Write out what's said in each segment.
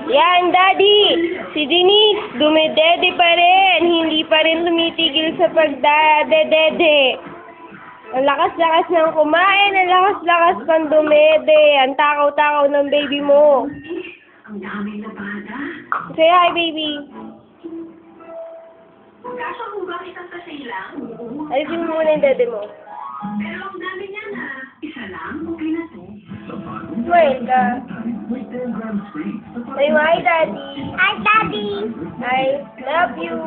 Yan, Daddy. Si Denise, dumedede pa rin. Hindi pa rin tumitigil sa pagdadedede. Ang lakas-lakas ng kumain, ang lakas-lakas pang dumede. Ang takaw-takaw ng baby mo. Ang daming labada. Say hi, baby. Kasya mo ba isang kasay lang? Alisin mo muna yung dede mo. Pero ang dami niya na. Isa lang, okay na to. Smile ka. Say hi, Daddy. Hi, Daddy. I love you.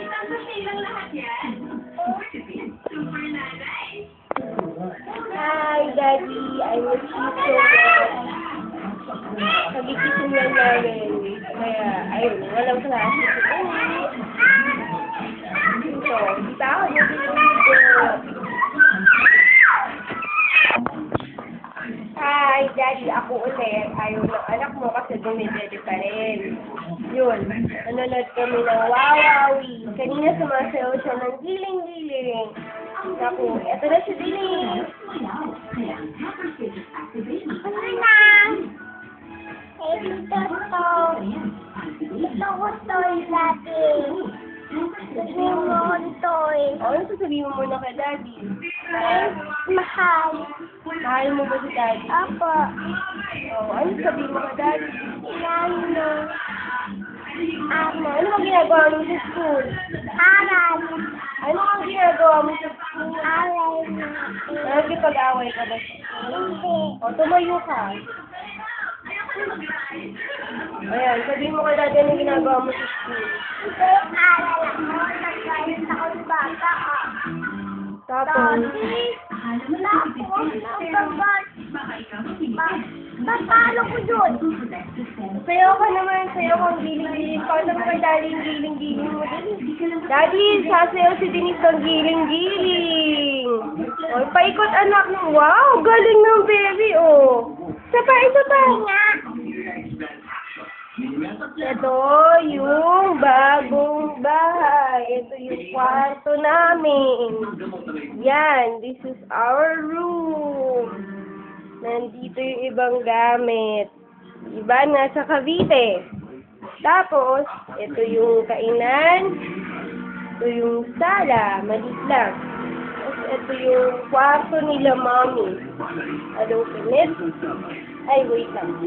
Isang kasay lang lahat yan. Super nanay. Hi, Daddy. I miss you so much. Sabikisin lang namin. Kaya, ayun, walang klase. Ito, kita ako dito. Hi, Daddy. Ako ulit. Ayaw ng anak mo kasi dumidede pa rin. Yun. Nanonood kami ng Wawawi. Kanina sumasayaw siya ng giling-giling. Naku, eto na si Denise. Ano na? Eh, dito to. Gusto ko to, Daddy. Gusto mo to eh. Ano sasabihin mo muna kay Daddy? Eh, mahal. Mahal mo ba si Daddy? Apo. Ano sasabihin mo kay Daddy? Lalo. Ano bang ginagawa mo sa school? Aral. Ano ang ginagawa mo sa school? Aral. Nagkipag-away ka ba sa school? Hindi. O, tumayo ka. Ayan, sabihin mo kay Daddy ano ginagawa mo sa school. Hindi, aral ako. Nag-ayos ako ng bata. Tapos, Wala ako. Nagbabat. Papalo ko dun. sayo ka naman, sayo kang giling-giling. Pakita mo kay Daddy yung giling-giling mo din. Daddy, sasayaw si Denise ng giling-giling. O, paikot anak mo. Wow, galing ng baby, oh. Isa pa. Nga. Ito yung bagong bahay. Ito yung kwarto namin. Yan, this is our room. Nandito yung ibang gamit. Iba nasa Cavite. Tapos, ito yung kainan. Ito yung sala. Maliit lang. Tapos, ito yung kwarto nila, Mommy. Hello, Kenneth. Ay, wait lang.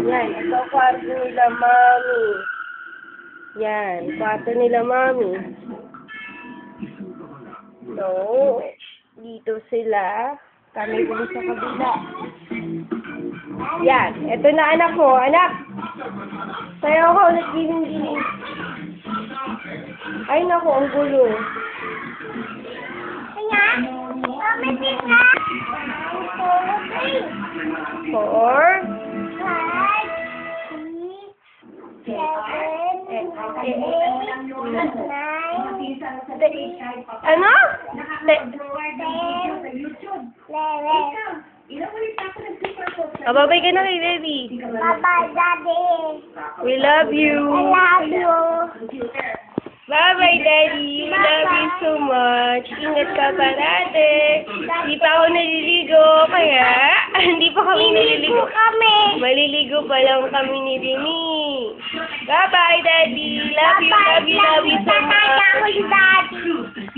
Yan, ito ang kwarto nila, Mommy. Yan, kwarto nila, Mommy. So, dito sila. Kami dun sa kabila. Yan, ito na anak mo. Anak! Sayo ka ulit giling-giling. Ay, naku, ang gulo. Kaya, kami din nga. 4, 5, 6, 7, 8, 9, ano? 10, 11. Babay ka na kay baby. Bye-bye, Daddy. We love you. I love you. Bye-bye, Daddy. We love you so much. Ingat ka parate. Hindi pa ako naliligo, kaya hindi pa kami naliligo. Kami. Maliligo pa lang kami ni Dini. Bye-bye, Daddy. Love you so much. Bye-bye, Daddy.